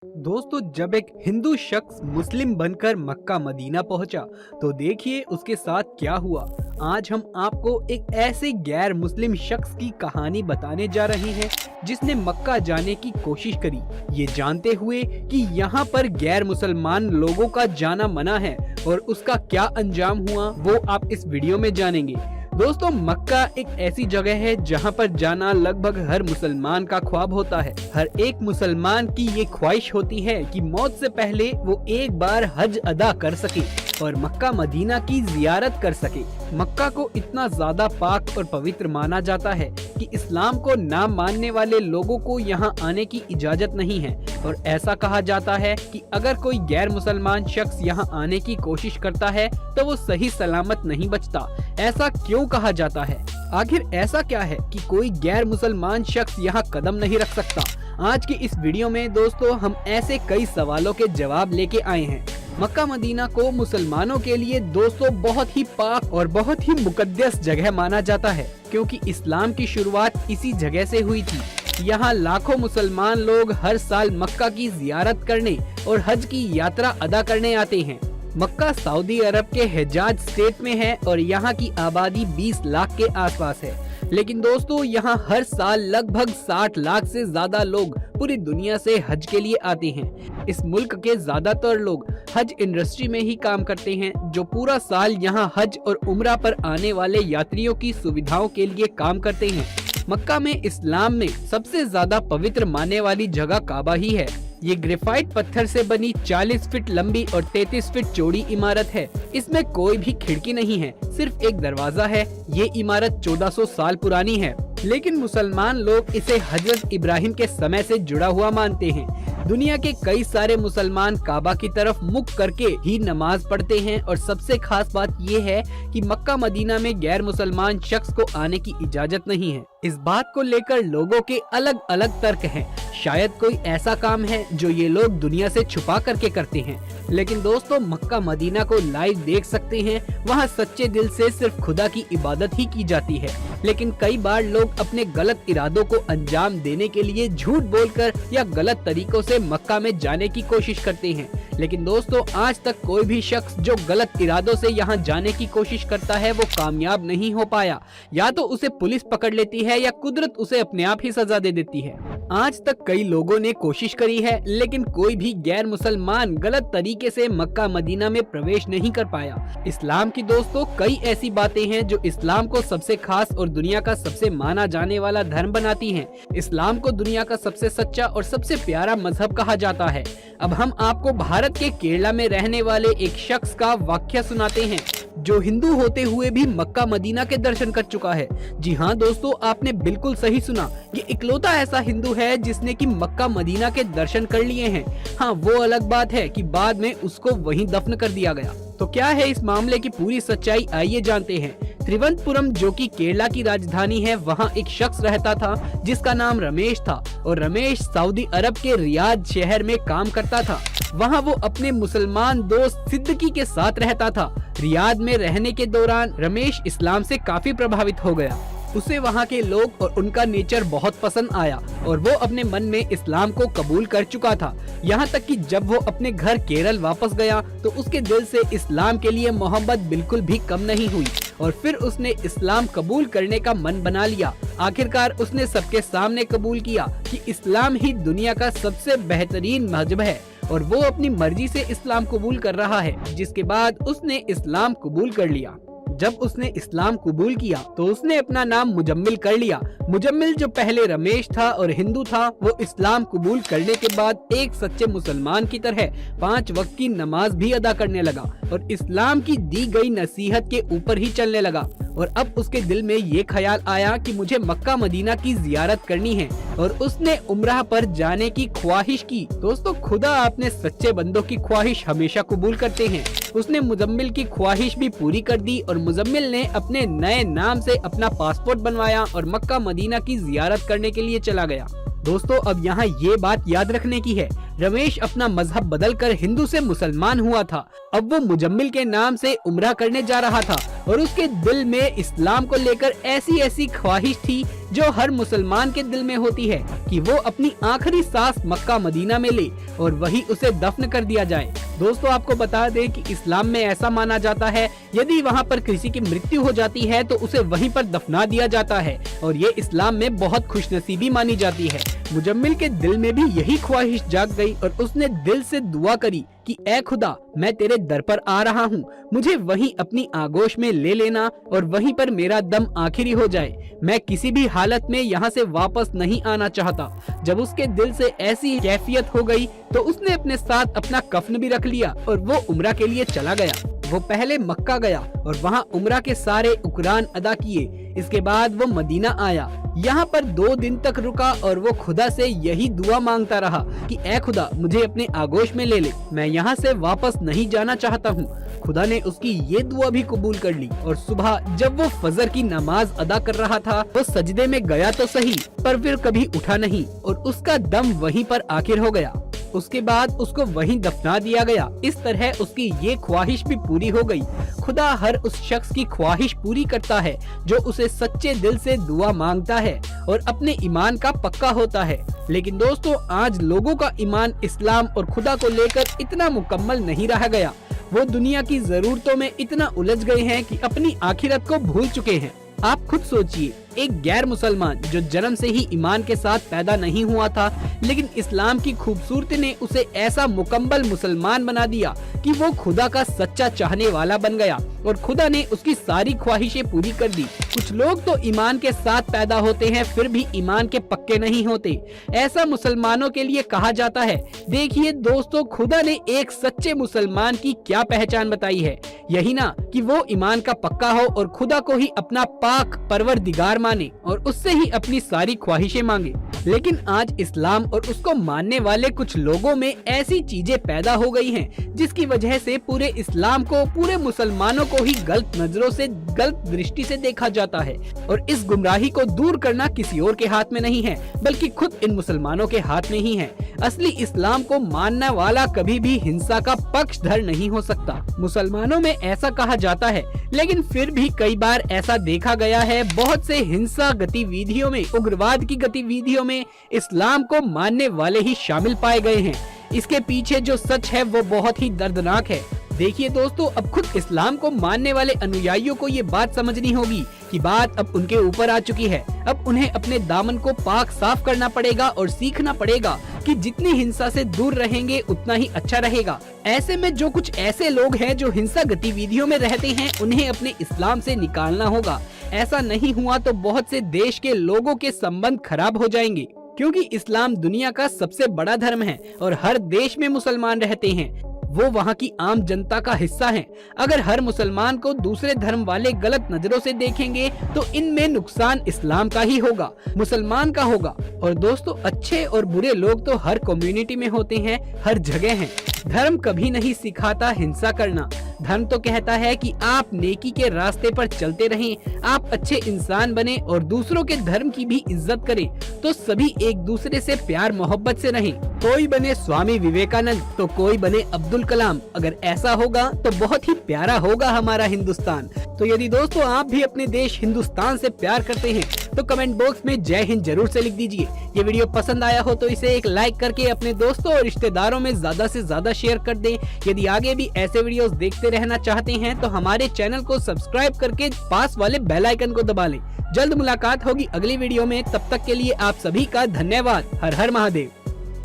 दोस्तों, जब एक हिंदू शख्स मुस्लिम बनकर मक्का मदीना पहुंचा तो देखिए उसके साथ क्या हुआ। आज हम आपको एक ऐसे गैर मुस्लिम शख्स की कहानी बताने जा रहे हैं जिसने मक्का जाने की कोशिश करी, ये जानते हुए कि यहाँ पर गैर मुसलमान लोगों का जाना मना है, और उसका क्या अंजाम हुआ वो आप इस वीडियो में जानेंगे। दोस्तों, मक्का एक ऐसी जगह है जहां पर जाना लगभग हर मुसलमान का ख्वाब होता है। हर एक मुसलमान की ये ख्वाहिश होती है कि मौत से पहले वो एक बार हज अदा कर सके और मक्का मदीना की जियारत कर सके। मक्का को इतना ज्यादा पाक और पवित्र माना जाता है कि इस्लाम को ना मानने वाले लोगों को यहाँ आने की इजाजत नहीं है, और ऐसा कहा जाता है कि अगर कोई गैर मुसलमान शख्स यहाँ आने की कोशिश करता है तो वो सही सलामत नहीं बचता। ऐसा क्यों कहा जाता है? आखिर ऐसा क्या है कि कोई गैर मुसलमान शख्स यहाँ कदम नहीं रख सकता? आज की इस वीडियो में दोस्तों हम ऐसे कई सवालों के जवाब लेके आए हैं। मक्का मदीना को मुसलमानों के लिए दोस्तों बहुत ही पाक और बहुत ही मुकद्दस जगह माना जाता है, क्योंकि इस्लाम की शुरुआत इसी जगह से हुई थी। यहाँ लाखों मुसलमान लोग हर साल मक्का की जियारत करने और हज की यात्रा अदा करने आते हैं। मक्का सऊदी अरब के हिजाज स्टेट में है और यहाँ की आबादी 20 लाख के आसपास है। लेकिन दोस्तों, यहाँ हर साल लगभग 60 लाख से ज्यादा लोग पूरी दुनिया से हज के लिए आते हैं। इस मुल्क के ज्यादातर लोग हज इंडस्ट्री में ही काम करते हैं, जो पूरा साल यहाँ हज और उम्रा पर आने वाले यात्रियों की सुविधाओं के लिए काम करते हैं। मक्का में इस्लाम में सबसे ज्यादा पवित्र मानने वाली जगह काबा ही है। ये ग्रेफाइट पत्थर से बनी 40 फीट लंबी और 33 फीट चौड़ी इमारत है। इसमें कोई भी खिड़की नहीं है, सिर्फ एक दरवाजा है। ये इमारत 1400 साल पुरानी है, लेकिन मुसलमान लोग इसे हजरत इब्राहिम के समय से जुड़ा हुआ मानते हैं। दुनिया के कई सारे मुसलमान काबा की तरफ मुख करके ही नमाज पढ़ते हैं, और सबसे खास बात ये है कि मक्का मदीना में गैर मुसलमान शख्स को आने की इजाजत नहीं है। इस बात को लेकर लोगों के अलग अलग तर्क हैं। शायद कोई ऐसा काम है जो ये लोग दुनिया से छुपा करके करते हैं। लेकिन दोस्तों, मक्का मदीना को लाइव देख सकते हैं। वहाँ सच्चे दिल से सिर्फ खुदा की इबादत ही की जाती है। लेकिन कई बार लोग अपने गलत इरादों को अंजाम देने के लिए झूठ बोलकर या गलत तरीकों से मक्का में जाने की कोशिश करते हैं। लेकिन दोस्तों, आज तक कोई भी शख्स जो गलत इरादों से यहाँ जाने की कोशिश करता है वो कामयाब नहीं हो पाया। या तो उसे पुलिस पकड़ लेती है या कुदरत उसे अपने आप ही सजा दे देती है। आज तक कई लोगों ने कोशिश करी है, लेकिन कोई भी गैर मुसलमान गलत तरीके से मक्का मदीना में प्रवेश नहीं कर पाया। इस्लाम की दोस्तों कई ऐसी बातें हैं जो इस्लाम को सबसे खास और दुनिया का सबसे माना जाने वाला धर्म बनाती हैं। इस्लाम को दुनिया का सबसे सच्चा और सबसे प्यारा मजहब कहा जाता है। अब हम आपको भारत के केरला में रहने वाले एक शख्स का वाक्य सुनाते हैं, जो हिंदू होते हुए भी मक्का मदीना के दर्शन कर चुका है। जी हाँ दोस्तों, आपने बिल्कुल सही सुना। ये इकलौता ऐसा हिंदू है जिसने कि मक्का मदीना के दर्शन कर लिए हैं। हाँ, वो अलग बात है कि बाद में उसको वहीं दफन कर दिया गया। तो क्या है इस मामले की पूरी सच्चाई, आइए जानते हैं। त्रिवंतपुरम, जो कि केरला की राजधानी है, वहाँ एक शख्स रहता था जिसका नाम रमेश था, और रमेश सऊदी अरब के रियाद शहर में काम करता था। वहाँ वो अपने मुसलमान दोस्त सिद्दीकी के साथ रहता था। रियाद में रहने के दौरान रमेश इस्लाम से काफी प्रभावित हो गया। उसे वहाँ के लोग और उनका नेचर बहुत पसंद आया और वो अपने मन में इस्लाम को कबूल कर चुका था। यहाँ तक कि जब वो अपने घर केरल वापस गया तो उसके दिल से इस्लाम के लिए मोहब्बत बिल्कुल भी कम नहीं हुई, और फिर उसने इस्लाम कबूल करने का मन बना लिया। आखिरकार उसने सबके सामने कबूल किया कि इस्लाम ही दुनिया का सबसे बेहतरीन मजहब है, और वो अपनी मर्जी से इस्लाम कबूल कर रहा है। जिसके बाद उसने इस्लाम कबूल कर लिया। जब उसने इस्लाम कबूल किया तो उसने अपना नाम मुजम्मिल कर लिया। मुजम्मिल, जो पहले रमेश था और हिंदू था, वो इस्लाम कबूल करने के बाद एक सच्चे मुसलमान की तरह 5 वक्त की नमाज भी अदा करने लगा और इस्लाम की दी गई नसीहत के ऊपर ही चलने लगा। और अब उसके दिल में ये ख्याल आया कि मुझे मक्का मदीना की जियारत करनी है, और उसने उम्राह पर जाने की ख्वाहिश की। दोस्तों, खुदा अपने सच्चे बंदों की ख्वाहिश हमेशा कबूल करते हैं। उसने मुजम्मिल की ख्वाहिश भी पूरी कर दी और मुजम्मिल ने अपने नए नाम से अपना पासपोर्ट बनवाया और मक्का मदीना की जियारत करने के लिए चला गया। दोस्तों, अब यहाँ ये बात याद रखने की है, रमेश अपना मजहब बदलकर हिंदू से मुसलमान हुआ था। अब वो मुजम्मिल के नाम से उम्रा करने जा रहा था और उसके दिल में इस्लाम को लेकर ऐसी ऐसी ख्वाहिश थी जो हर मुसलमान के दिल में होती है कि वो अपनी आखिरी सांस मक्का मदीना में ले और वही उसे दफन कर दिया जाए। दोस्तों, आपको बता दें कि इस्लाम में ऐसा माना जाता है यदि वहाँ पर किसी की मृत्यु हो जाती है तो उसे वहीं पर दफना दिया जाता है और ये इस्लाम में बहुत खुशनसीबी मानी जाती है। मुजम्मिल के दिल में भी यही ख्वाहिश जाग गई और उसने दिल से दुआ करी कि ऐ खुदा, मैं तेरे दर पर आ रहा हूँ, मुझे वहीं अपनी आगोश में ले लेना और वहीं पर मेरा दम आखिरी हो जाए। मैं किसी भी हालत में यहाँ से वापस नहीं आना चाहता। जब उसके दिल से ऐसी कैफियत हो गई तो उसने अपने साथ अपना कफन भी रख लिया और वो उम्रा के लिए चला गया। वो पहले मक्का गया और वहाँ उम्रा के सारे उकरान अदा किए। इसके बाद वो मदीना आया। यहाँ पर 2 दिन तक रुका और वो खुदा से यही दुआ मांगता रहा कि ऐ खुदा, मुझे अपने आगोश में ले ले, मैं यहाँ से वापस नहीं जाना चाहता हूँ। खुदा ने उसकी ये दुआ भी कबूल कर ली और सुबह जब वो फजर की नमाज अदा कर रहा था वो सजदे में गया तो सही पर फिर कभी उठा नहीं और उसका दम वहीं पर आखिर हो गया। उसके बाद उसको वहीं दफना दिया गया। इस तरह उसकी ये ख्वाहिश भी पूरी हो गई। खुदा हर उस शख्स की ख्वाहिश पूरी करता है जो उसे सच्चे दिल से दुआ मांगता है और अपने ईमान का पक्का होता है। लेकिन दोस्तों, आज लोगों का ईमान इस्लाम और खुदा को लेकर इतना मुकम्मल नहीं रह गया। वो दुनिया की जरूरतों में इतना उलझ गए हैं कि अपनी आखिरत को भूल चुके हैं। आप खुद सोचिए, एक गैर मुसलमान जो जन्म से ही ईमान के साथ पैदा नहीं हुआ था, लेकिन इस्लाम की खूबसूरती ने उसे ऐसा मुकम्मल मुसलमान बना दिया कि वो खुदा का सच्चा चाहने वाला बन गया और खुदा ने उसकी सारी ख्वाहिशें पूरी कर दी। कुछ लोग तो ईमान के साथ पैदा होते हैं फिर भी ईमान के पक्के नहीं होते। ऐसा मुसलमानों के लिए कहा जाता है। देखिए दोस्तों, खुदा ने एक सच्चे मुसलमान की क्या पहचान बताई है, यही ना कि वो ईमान का पक्का हो और खुदा को ही अपना पाक परवरदिगार माने और उससे ही अपनी सारी ख्वाहिशें मांगे। लेकिन आज इस्लाम और उसको मानने वाले कुछ लोगों में ऐसी चीजें पैदा हो गई हैं जिसकी वजह से पूरे इस्लाम को, पूरे मुसलमानों को ही गलत नजरों से, गलत दृष्टि से देखा जाता है। और इस गुमराही को दूर करना किसी और के हाथ में नहीं है बल्कि खुद इन मुसलमानों के हाथ में ही है। असली इस्लाम को मानने वाला कभी भी हिंसा का पक्षधर नहीं हो सकता। मुसलमानों में ऐसा कहा जाता है, लेकिन फिर भी कई बार ऐसा देखा गया है बहुत से हिंसा गतिविधियों में, उग्रवाद की गतिविधियों में इस्लाम को मानने वाले ही शामिल पाए गए हैं। इसके पीछे जो सच है वो बहुत ही दर्दनाक है। देखिए दोस्तों, अब खुद इस्लाम को मानने वाले अनुयायियों को ये बात समझनी होगी कि बात अब उनके ऊपर आ चुकी है। अब उन्हें अपने दामन को पाक साफ करना पड़ेगा और सीखना पड़ेगा कि जितनी हिंसा से दूर रहेंगे उतना ही अच्छा रहेगा। ऐसे में जो कुछ ऐसे लोग हैं जो हिंसा गतिविधियों में रहते हैं उन्हें अपने इस्लाम से निकालना होगा। ऐसा नहीं हुआ तो बहुत से देश के लोगों के संबंध खराब हो जाएंगे, क्योंकि इस्लाम दुनिया का सबसे बड़ा धर्म है और हर देश में मुसलमान रहते हैं। वो वहाँ की आम जनता का हिस्सा हैं। अगर हर मुसलमान को दूसरे धर्म वाले गलत नजरों से देखेंगे तो इनमें नुकसान इस्लाम का ही होगा, मुसलमान का होगा। और दोस्तों, अच्छे और बुरे लोग तो हर कम्युनिटी में होते हैं, हर जगह हैं। धर्म कभी नहीं सिखाता हिंसा करना। धर्म तो कहता है कि आप नेकी के रास्ते पर चलते रहें, आप अच्छे इंसान बने और दूसरों के धर्म की भी इज्जत करें, तो सभी एक दूसरे से प्यार मोहब्बत से रहें। कोई बने स्वामी विवेकानंद तो कोई बने अब्दुल कलाम। अगर ऐसा होगा तो बहुत ही प्यारा होगा हमारा हिंदुस्तान। तो यदि दोस्तों आप भी अपने देश हिंदुस्तान से प्यार करते हैं तो कमेंट बॉक्स में जय हिंद जरूर से लिख दीजिए। ये वीडियो पसंद आया हो तो इसे एक लाइक करके अपने दोस्तों और रिश्तेदारों में ज्यादा से ज्यादा शेयर कर दें। यदि आगे भी ऐसे वीडियोस देखते रहना चाहते हैं तो हमारे चैनल को सब्सक्राइब करके पास वाले बेल आइकन को दबा लें। जल्द मुलाकात होगी अगली वीडियो में, तब तक के लिए आप सभी का धन्यवाद। हर हर महादेव।